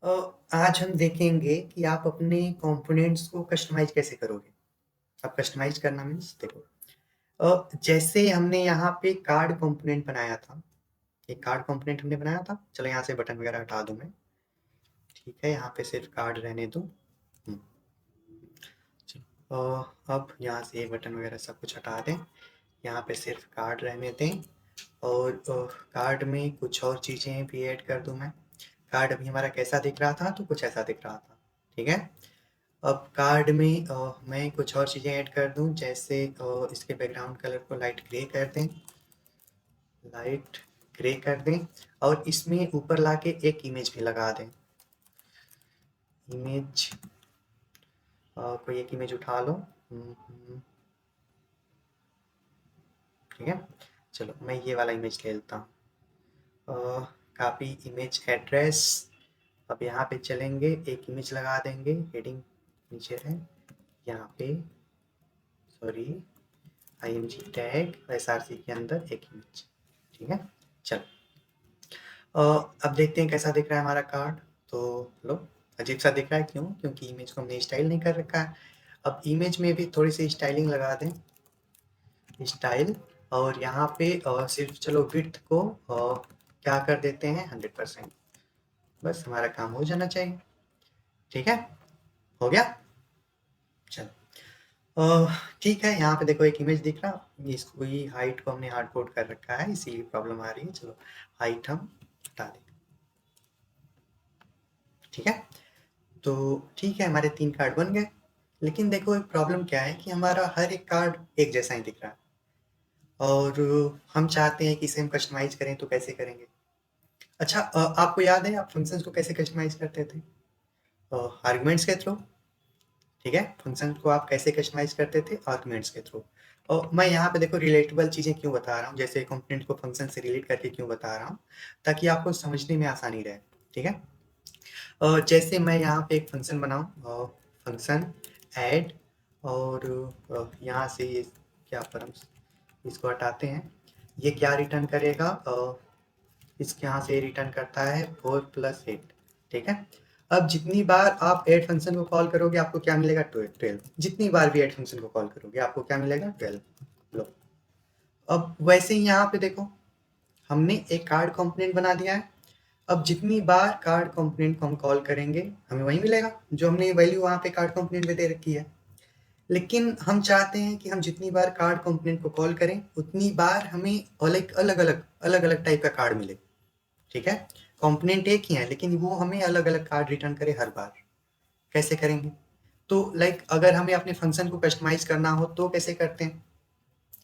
अ, आज हम देखेंगे कि आप अपने कंपोनेंट्स को कस्टमाइज कैसे करोगे। अब कस्टमाइज करना मीन्स देखो, जैसे हमने यहाँ पे कार्ड कंपोनेंट बनाया था, एक कार्ड कंपोनेंट हमने बनाया था। चलो यहाँ से बटन वगैरह हटा दूं मैं। ठीक है, यहाँ पे सिर्फ कार्ड रहने दो। हम्म, चलो, अब यहाँ से ये बटन वगैरह सब कुछ हटा दें। यहाँ पे सिर्फ कार्ड रहने दें और कार्ड में कुछ और चीज़ें भी ऐड कर दूं मैं। कार्ड अभी हमारा कैसा दिख रहा था, तो कुछ ऐसा दिख रहा था। ठीक है, अब कार्ड में मैं कुछ और चीज़ें ऐड कर दूं, जैसे इसके बैकग्राउंड कलर को लाइट ग्रे कर दें, लाइट ग्रे कर दें। और इसमें ऊपर लाके एक इमेज भी लगा दें। इमेज, कोई एक इमेज उठा लो। ठीक है, चलो मैं ये वाला इमेज ले लेता हूँ। Copy image address. अब यहाँ पे चलेंगे, एक इमेज लगा देंगे, हेडिंग नीचे है यहाँ पे, सॉरी, img टैग src के अंदर एक इमेज। ठीक है, चलो, अब देखते हैं कैसा दिख रहा है हमारा कार्ड। तो लो, अजीब सा दिख रहा है, क्यों? क्योंकि इमेज को हमने स्टाइल नहीं कर रखा है। अब इमेज में भी थोड़ी सी स्टाइलिंग लगा दें, स्टाइल। और यहाँ पे सिर्फ चलो विड्थ को क्या कर देते हैं, 100%। बस हमारा काम हो जाना चाहिए। ठीक है, हो गया। चलो, ठीक है, यहाँ पे देखो एक इमेज दिख रहा, इसको ही हाइट को हमने हार्ड कोड कर रखा है, इसीलिए प्रॉब्लम आ रही है। चलो, हाइट हम हटा दें। ठीक है, तो ठीक है, हमारे 3 कार्ड बन गए। लेकिन देखो एक प्रॉब्लम क्या है कि हमारा हर एक कार्ड एक जैसा ही दिख रहा है, और हम चाहते हैं कि इसे हम कस्टमाइज करें, तो कैसे करेंगे? अच्छा, आपको याद है आप फंक्शंस को कैसे कस्टमाइज करते थे? आर्गुमेंट्स के थ्रू। ठीक है, फंक्शन को आप कैसे कस्टमाइज करते थे? आर्गुमेंट्स के थ्रू। और मैं यहाँ पे देखो रिलेटेबल चीज़ें क्यों बता रहा हूँ, जैसे कंपोनेंट को फंक्शन से रिलेट करके क्यों बता रहा हूँ, ताकि आपको समझने में आसानी रहे। ठीक है, जैसे मैं यहाँ पे एक फंक्शन बनाऊँ, फंक्शन ऐड, और यहाँ से ये क्या परम्स, इसको हटाते हैं। ये क्या रिटर्न करेगा? इसके यहाँ से रिटर्न करता है 4+8। ठीक है, अब जितनी बार आप ऐड फंक्शन को कॉल करोगे आपको क्या मिलेगा? 12। जितनी बार भी ऐड फंक्शन को कॉल करोगे आपको क्या मिलेगा? 12। लो, अब वैसे ही यहाँ पे देखो, हमने एक कार्ड कंपोनेंट बना दिया है। अब जितनी बार कार्ड कंपोनेंट को हम कॉल करेंगे हमें वही मिलेगा जो हमने वैल्यू वहाँ पे कार्ड कंपोनेंट में दे रखी है। लेकिन हम चाहते हैं कि हम जितनी बार कार्ड कंपोनेंट को कॉल करें उतनी बार हमें अलग अलग टाइप का कार्ड मिले। ठीक है, कंपोनेंट एक ही है लेकिन वो हमें अलग अलग कार्ड रिटर्न करे हर बार। कैसे करेंगे? तो लाइक अगर हमें अपने फंक्शन को कस्टमाइज करना हो तो कैसे करते हैं?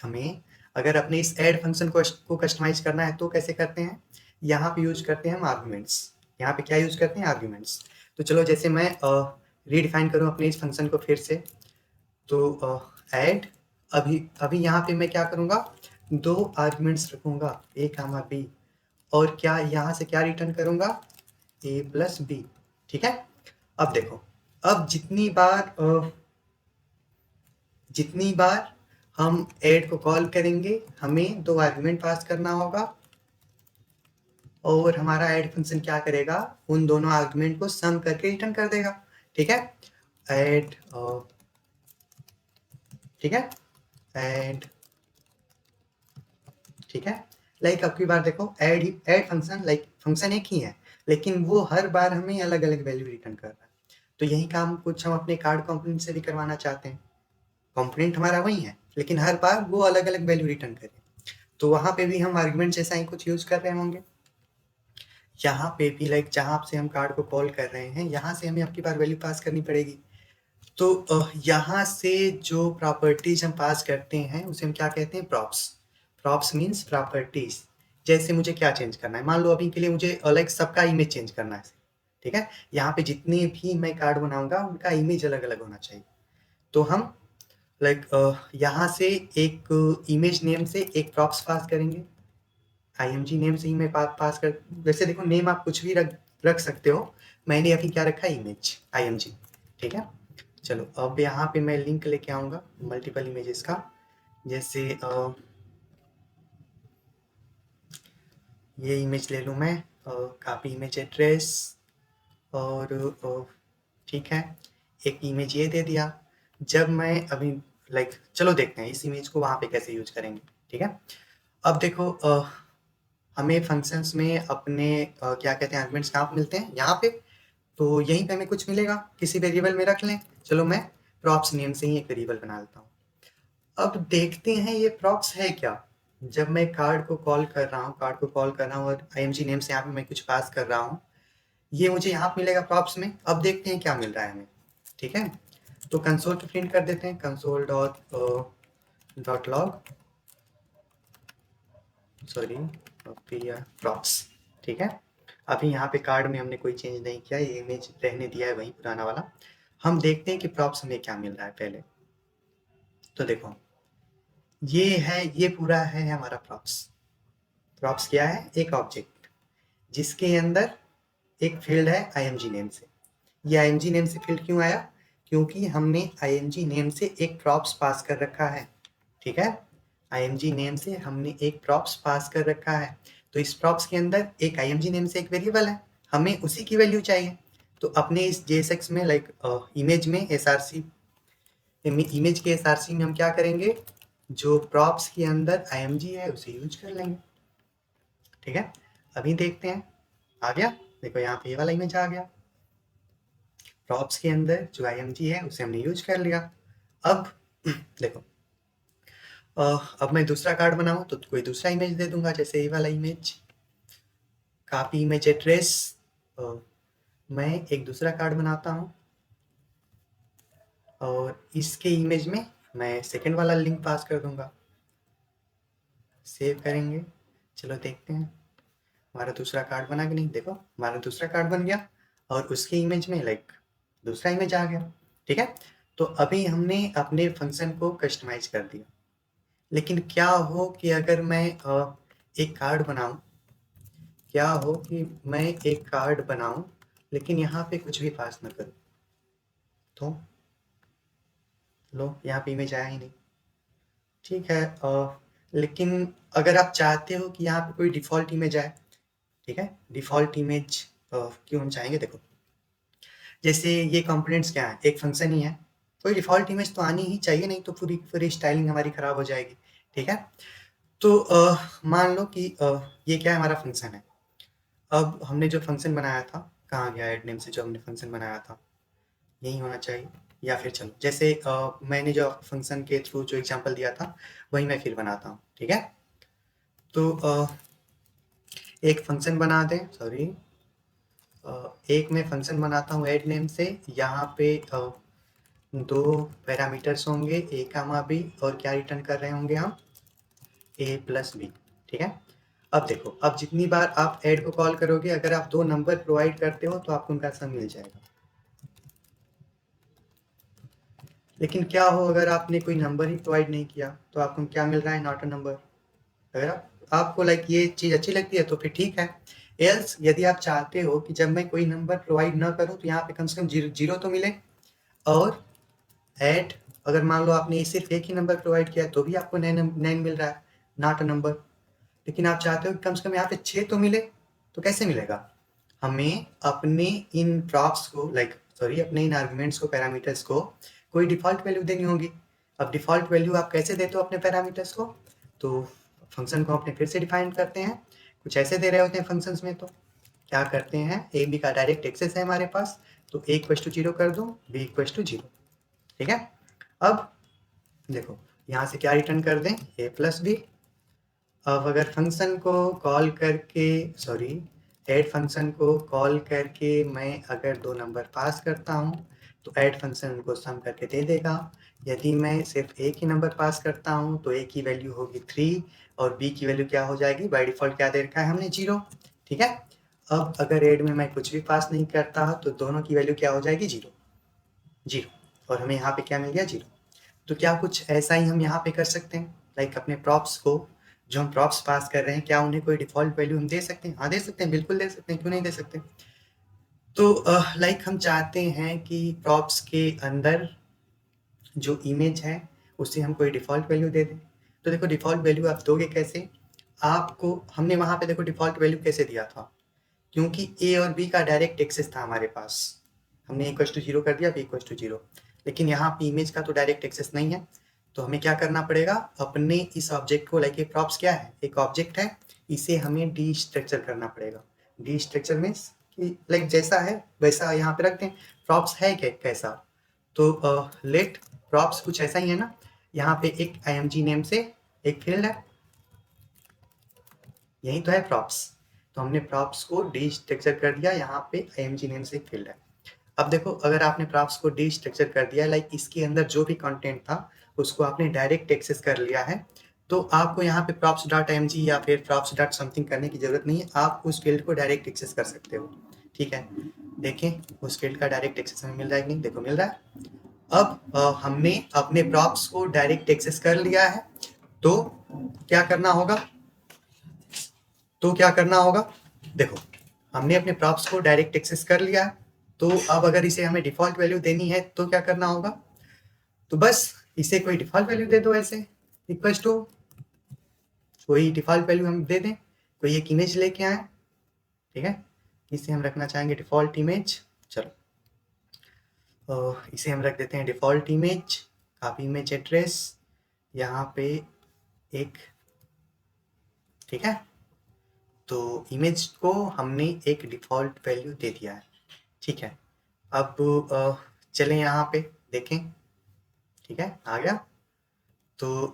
हमें अगर अपने इस ऐड फंक्शन को कस्टमाइज करना है तो कैसे करते हैं? यहाँ पे यूज करते हैं हम आर्ग्यूमेंट्स। यहाँ पे क्या यूज करते हैं? आर्ग्यूमेंट्स। तो चलो, जैसे मैं रीडिफाइन करूँ अपने इस फंक्शन को फिर से, तो ऐड, अभी अभी यहाँ पे मैं क्या करूँगा, 2 आर्ग्यूमेंट्स रखूँगा, a कामा b, और क्या यहाँ से क्या रिटर्न करूँगा? a+b। ठीक है, अब देखो, अब जितनी बार हम ऐड को कॉल करेंगे हमें 2 आर्गुमेंट पास करना होगा, और हमारा ऐड फंक्शन क्या करेगा? उन दोनों आर्गुमेंट को सम करके रिटर्न कर देगा। ठीक है, ऐड, ठीक है, ऐड, ठीक है। लाइक अब की बार देखो, ऐड फंक्शन, लाइक फंक्शन एक ही है लेकिन वो हर बार हमें अलग अलग वैल्यू रिटर्न कर रहा है। तो यही काम कुछ हम अपने कार्ड कंपोनेंट से भी करवाना चाहते हैं। कंपोनेंट हमारा वही है लेकिन हर बार वो अलग अलग वैल्यू रिटर्न करे। तो वहां पे भी हम आर्गुमेंट जैसा ही कुछ यूज कर रहे होंगे। यहाँ पे भी लाइक जहाँ से हम कार्ड को कॉल कर रहे हैं यहाँ से हमें अपनी बार वैल्यू पास करनी पड़ेगी। तो यहाँ से जो प्रॉपर्टीज हम पास करते हैं उसे हम क्या कहते हैं? प्रॉप्स। Props means properties. जैसे मुझे क्या चेंज करना है, मान लो अभी के लिए मुझे लाइक सबका इमेज चेंज करना है। ठीक है, यहाँ पे जितने भी मैं कार्ड बनाऊंगा उनका इमेज अलग अलग होना चाहिए। तो हम लाइक यहाँ से एक इमेज नेम से एक प्रॉप्स पास करेंगे। img नेम से ही मैं पास कर, वैसे देखो नेम आप कुछ भी रख सकते हो, मैंने अभी क्या रखा है? Image, img। ठीक है, चलो अब यहाँ पे मैं लिंक लेके आऊंगा मल्टीपल इमेजेस का। जैसे ये इमेज ले लूँ मैं, कॉपी इमेज एड्रेस, और ठीक है, एक इमेज ये दे दिया। जब मैं अभी चलो देखते हैं इस इमेज को वहाँ पे कैसे यूज़ करेंगे, ठीक है? अब देखो हमें फंक्शंस में अपने क्या कहते हैं आर्गुमेंट्स कहाँ पे मिलते हैं? यहाँ पे। तो यहीं पे हमें कुछ मिलेगा, किसी वेरिएबल में रख लें। चलो मैं प्रॉप्स नेम से ही एक वेरिएबल बना लेता हूँ। अब देखते हैं ये प्रॉप्स है क्या? जब मैं कार्ड को कॉल कर रहा हूँ और IMG नेम से यहाँ पे मैं कुछ पास कर रहा हूँ, ये मुझे यहाँ पे मिलेगा प्रॉप्स में। अब देखते हैं क्या मिल रहा है हमें, ठीक है? तो कंसोल पे प्रिंट कर देते हैं, console dot log sorry props, ठीक है? अभी यहाँ पे कार्ड में हमने कोई चेंज नहीं किया, ये इमेज रहने दिया है वही पुराना वाला। हम देखते हैं कि प्रॉप्स हमें क्या मिल रहा है पहले। तो देखो ये पूरा है हमारा प्रॉप्स। प्रॉप्स क्या है? एक ऑब्जेक्ट जिसके अंदर एक फील्ड है IMG नेम से। ये IMG नेम से फील्ड क्यों आया? क्योंकि हमने IMG नेम से एक प्रॉप्स पास कर रखा है, ठीक है? IMG नेम से हमने एक प्रॉप्स पास कर रखा है। तो इस प्रॉप्स के अंदर एक IMG नेम से एक वेरिएबल है, हमें उसी की वैल्यू चाहिए। तो अपने इस JSX में इमेज में SRC इमेज के SRC में हम क्या करेंगे? जो प्रॉप्स के अंदर IMG है उसे यूज कर लेंगे, ठीक है? अभी देखते हैं आ गया। देखो यहाँ पे ये वाला इमेज आ गया। प्रॉप्स के अंदर जो IMG है उसे हमने यूज कर लिया। अब देखो अब मैं दूसरा कार्ड बनाऊं तो कोई दूसरा इमेज दे दूंगा, जैसे ये वाला इमेज कॉपी इमेज एड्रेस। मैं एक दूसरा कार्ड बनाता हूं और इसके इमेज में मैं सेकंड वाला लिंक पास कर दूंगा। सेव करेंगे, चलो देखते हैं हमारा दूसरा कार्ड बना कि नहीं। देखो हमारा दूसरा कार्ड बन गया और उसके इमेज में दूसरा इमेज आ गया, ठीक है? तो अभी हमने अपने फंक्शन को कस्टमाइज कर दिया। लेकिन क्या हो कि अगर मैं एक कार्ड बनाऊं, क्या हो कि मैं एक कार्ड बनाऊं लेकिन यहाँ पे कुछ भी पास ना करूं, तो लो यहाँ पे इमेज आया ही नहीं, ठीक है? लेकिन अगर आप चाहते हो कि यहाँ पे कोई डिफ़ॉल्ट इमेज आए, ठीक है? डिफ़ॉल्ट इमेज क्यों हम चाहेंगे? देखो जैसे ये कंपोनेंट्स क्या है, एक फंक्शन ही है, कोई डिफ़ॉल्ट इमेज तो आनी ही चाहिए, नहीं तो पूरी स्टाइलिंग हमारी ख़राब हो जाएगी, ठीक है? तो मान लो कि ये क्या है, हमारा फंक्शन है। अब हमने जो फंक्शन बनाया था, कहाँ गया ऐड नेम से जो हमने फंक्शन बनाया था? यही होना चाहिए। या फिर चलो जैसे मैंने जो फंक्शन के थ्रू जो एग्जांपल दिया था वही मैं फिर बनाता हूँ, ठीक है? तो एक फंक्शन बना दें, सॉरी एक मैं फंक्शन बनाता हूँ ऐड नेम से। यहाँ पे दो पैरामीटर्स होंगे a कामा b, और क्या रिटर्न कर रहे होंगे हम? a प्लस b, ठीक है? अब देखो, अब जितनी बार आप ऐड को कॉल करोगे, अगर आप दो नंबर प्रोवाइड करते हो तो आपको उनका सम मिल जाएगा। लेकिन क्या हो अगर आपने कोई नंबर ही प्रोवाइड नहीं किया, तो आपको क्या मिल रहा है? Not a number. अगर आपको ये चीज़ अच्छी लगती है तो फिर ठीक है। एल्स यदि आप चाहते हो कि जब मैं कोई नंबर प्रोवाइड ना करूं तो यहाँ पे कम से कम जीरो तो मिले, और ऐड अगर मान लो आपने सिर्फ एक ही नंबर प्रोवाइड किया तो भी आपको नैन मिल रहा है, नॉट अ नंबर। लेकिन आप चाहते हो कि कम से कम यहाँ पे 6 तो मिले, तो कैसे मिलेगा? हमें अपने इन प्रॉप्स को अपने इन आर्गुमेंट्स को, पैरामीटर्स को कोई डिफ़ॉल्ट वैल्यू देनी होगी। अब डिफ़ॉल्ट वैल्यू आप कैसे देते हो अपने पैरामीटर्स को? तो फंक्शन को अपने फिर से डिफाइन करते हैं। कुछ ऐसे दे रहे होते हैं फंक्शंस में, तो क्या करते हैं, ए बी का डायरेक्ट एक्सेस है हमारे पास, तो a इक्वल टू 0 कर दो, b इक्वल टू 0, ठीक है? अब देखो यहाँ से क्या रिटर्न कर दें? a plus B. अब अगर फंक्शन को कॉल करके ऐड फंक्शन को कॉल करके मैं अगर दो नंबर पास करता हूँ तो ऐड फंक्शन उनको सम करके दे देगा। यदि मैं सिर्फ एक ही नंबर पास करता हूँ तो a की वैल्यू होगी 3 और b की वैल्यू क्या हो जाएगी? बाय डिफ़ॉल्ट क्या दे रखा है हमने? 0, ठीक है? अब अगर ऐड में मैं कुछ भी पास नहीं करता तो दोनों की वैल्यू क्या हो जाएगी? 0, 0, और हमें यहाँ पे क्या मिल गया? 0। तो क्या कुछ ऐसा ही हम यहाँ पे कर सकते हैं? अपने प्रॉप्स को, जो हम प्रॉप्स पास कर रहे हैं, क्या उन्हें कोई डिफ़ॉल्ट वैल्यू हम दे सकते हैं? हाँ, दे सकते हैं, बिल्कुल दे सकते हैं, क्यों नहीं दे सकते? तो हम चाहते हैं कि प्रॉप्स के अंदर जो इमेज है उसे हम कोई डिफ़ॉल्ट वैल्यू दे दें। तो देखो डिफ़ॉल्ट वैल्यू आप दोगे कैसे? आपको हमने वहाँ पे देखो डिफ़ॉल्ट वैल्यू कैसे दिया था क्योंकि ए और बी का डायरेक्ट एक्सेस था हमारे पास, हमने इक्वल टू जीरो कर दिया, बी इक्वल टू जीरो, लेकिन यहाँ पे इमेज का तो डायरेक्ट एक्सेस नहीं है, तो हमें क्या करना पड़ेगा, अपने इस ऑब्जेक्ट को, लाइक प्रॉप्स क्या है, एक ऑब्जेक्ट है, इसे हमें डी स्ट्रक्चर करना पड़ेगा। डी स्ट्रक्चर मीन्स कि लाइक जैसा है वैसा यहाँ पे रखते हैं। प्रॉप्स है क्या कैसा, तो लेट प्रॉप्स कुछ ऐसा ही है ना, यहाँ पे एक img नेम से एक फील्ड है, यही तो है प्रॉप्स, तो हमने प्रॉप्स को डी स्ट्रक्चर कर दिया, यहाँ पे img नेम से एक फील्ड है। अब देखो अगर आपने प्रॉप्स को डी स्ट्रक्चर कर दिया, लाइक इसके अंदर जो भी कंटेंट था उसको आपने डायरेक्ट एक्सेस कर लिया है, तो आपको यहाँ पे props डॉट एम जी या फिर props डॉट समथिंग करने की जरूरत नहीं है, आप उस फील्ड को डायरेक्ट एक्सेस कर सकते हो। ठीक है, देखें उस फील्ड का डायरेक्ट एक्सेस हमें मिल रहा है कि नहीं, देखो मिल रहा है। अब हमने अपने प्रॉप्स को डायरेक्ट एक्सेस कर लिया है, तो क्या करना होगा, देखो हमने अपने प्रॉप्स को डायरेक्ट एक्सेस कर लिया है, तो अब अगर इसे हमें डिफॉल्ट वैल्यू देनी है तो क्या करना होगा, तो बस इसे कोई डिफॉल्ट वैल्यू दे दो, ऐसे इक्वल टू कोई डिफॉल्ट वैल्यू हम दे दें, कोई एक इमेज लेके आए, ठीक है, इसे हम रखना चाहेंगे डिफॉल्ट इमेज, चलो इसे हम रख देते हैं default image, copy image address यहाँ पे एक, ठीक है, तो इमेज को हमने एक डिफॉल्ट वैल्यू दे दिया है। ठीक है, अब चलें यहाँ पे देखें, ठीक है आ गया, तो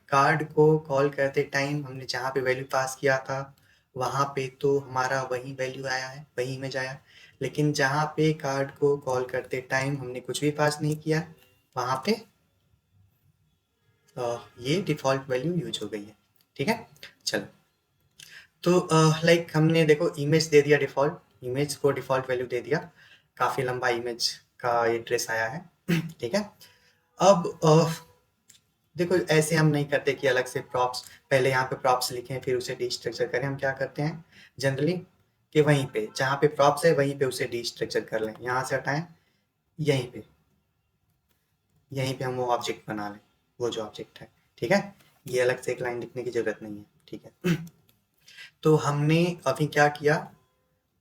कार्ड को कॉल करते टाइम हमने जहाँ पे वैल्यू पास किया था वहाँ पे तो हमारा वही वैल्यू आया है, वही इमेज आया, लेकिन जहाँ पे कार्ड को कॉल करते टाइम हमने कुछ भी पास नहीं किया वहाँ पे ये डिफ़ॉल्ट वैल्यू यूज हो गई है। ठीक है, चलो तो लाइक हमने देखो इमेज दे दिया, डिफ़ॉल्ट इमेज को डिफ़ॉल्ट वैल्यू दे दिया, काफ़ी लंबा इमेज का एड्रेस आया है। ठीक है, अब देखो ऐसे हम नहीं करते कि अलग से प्रॉप्स, पहले यहाँ पे प्रॉप्स लिखें फिर उसे डी स्ट्रक्चर करें, हम क्या करते हैं जनरली कि वहीं पे जहाँ पे प्रॉप्स है वहीं पे उसे डी स्ट्रक्चर कर लें, यहाँ से हटाएं, यहीं पे हम वो ऑब्जेक्ट बना लें, वो जो ऑब्जेक्ट है। ठीक है, ये अलग से एक लाइन लिखने की जरूरत नहीं है। ठीक है, तो हमने अभी क्या किया,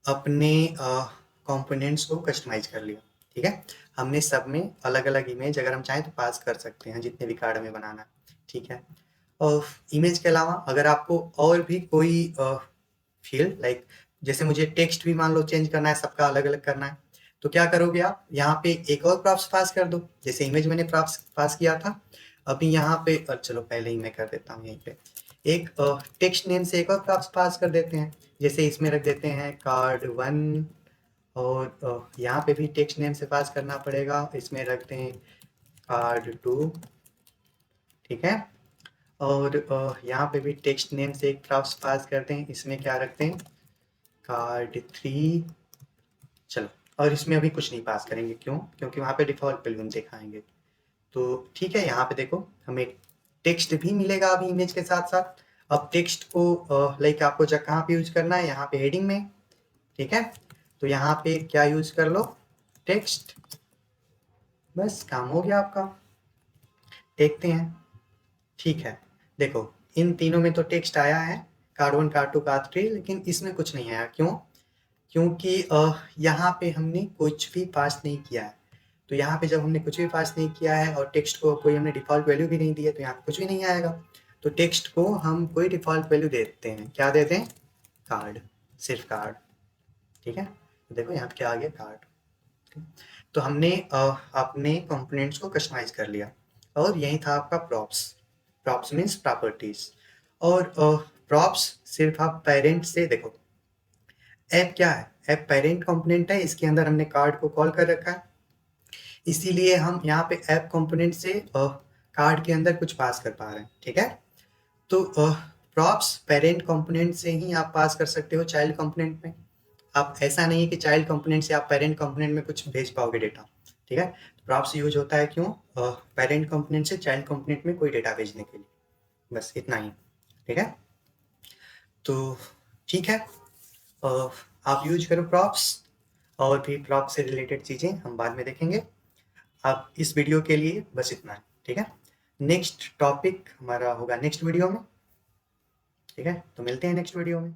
अपने कंपोनेंट्स को कस्टमाइज कर लिया। ठीक है, हमने सब में अलग अलग इमेज अगर हम चाहें तो पास कर सकते हैं जितने भी कार्ड में बनाना है। ठीक है, और इमेज के अलावा अगर आपको और भी कोई फील्ड लाइक जैसे मुझे टेक्स्ट भी मान लो चेंज करना है, सबका अलग अलग करना है, तो क्या करोगे आप, यहाँ पे एक और प्रॉप्स पास कर दो, जैसे इमेज मैंने प्रॉप्स पास किया था, अभी यहाँ पे चलो पहले ही मैं कर देता हूँ, यहीं पे एक टेक्स्ट नेम से एक और प्रॉप्स पास कर देते हैं, जैसे इसमें रख देते हैं कार्ड 1, और यहाँ पे भी टेक्स्ट नेम से पास करना पड़ेगा, इसमें रखते हैं कार्ड 2। ठीक है, और यहाँ पे भी टेक्स्ट नेम से एक प्रॉप्स पास करते हैं, इसमें क्या रखते हैं कार्ड 3। चलो, और इसमें अभी कुछ नहीं पास करेंगे, क्यों, क्योंकि वहाँ पे डिफ़ॉल्ट वैल्यू हम दिखाएंगे। तो ठीक है, यहाँ पे देखो हमें टेक्स्ट भी मिलेगा अभी इमेज के साथ साथ। अब टेक्स्ट को लाइक आपको जब कहाँ पे यूज करना है, यहाँ पे हेडिंग में। ठीक है, तो यहाँ पे क्या यूज कर लो, टेक्स्ट, बस काम हो गया आपका। देखते हैं, ठीक है, देखो इन तीनों में तो टेक्स्ट आया है, कार्ड 1 कार्ड 2 कार्ड 3, लेकिन इसमें कुछ नहीं आया, क्यों, क्योंकि यहाँ पे हमने कुछ भी पास नहीं किया है, तो यहाँ पे जब हमने कुछ भी पास नहीं किया है और टेक्स्ट को कोई हमने डिफ़ॉल्ट वैल्यू भी नहीं दी है, तो यहाँ पे कुछ भी नहीं आएगा, तो टेक्स्ट को हम कोई डिफ़ॉल्ट वैल्यू दे देते हैं, क्या देते हैं, कार्ड, सिर्फ कार्ड। ठीक है, तो देखो यहाँ पे क्या आ गया, कार्ड। तो हमने अपने कंपोनेंट्स को कस्टमाइज कर लिया, और यही था आपका प्रॉप्स। प्रॉप्स मीन्स प्रॉपर्टीज, और प्रॉप्स सिर्फ आप पेरेंट से देखो, ऐप क्या है, ऐप पेरेंट कंपोनेंट है, इसके अंदर हमने कार्ड को कॉल कर रखा है, इसीलिए हम यहाँ पे ऐप कंपोनेंट से कार्ड के अंदर कुछ पास कर पा रहे हैं। ठीक है, तो प्रॉप्स पेरेंट कंपोनेंट से ही आप पास कर सकते हो चाइल्ड कंपोनेंट में, आप ऐसा नहीं है कि चाइल्ड कंपोनेंट से आप पेरेंट कंपोनेंट में कुछ भेज पाओगे डेटा। ठीक है, प्रॉप्स यूज होता है क्यों, पेरेंट कंपोनेंट से चाइल्ड कंपोनेंट में कोई डेटा भेजने के लिए, बस इतना ही। ठीक है, तो ठीक है, आप यूज करो प्रॉप्स, और भी प्रॉप्स से रिलेटेड चीज़ें हम बाद में देखेंगे। आप इस वीडियो के लिए बस इतना है। ठीक है, नेक्स्ट टॉपिक हमारा होगा नेक्स्ट वीडियो में। ठीक है, तो मिलते हैं नेक्स्ट वीडियो में।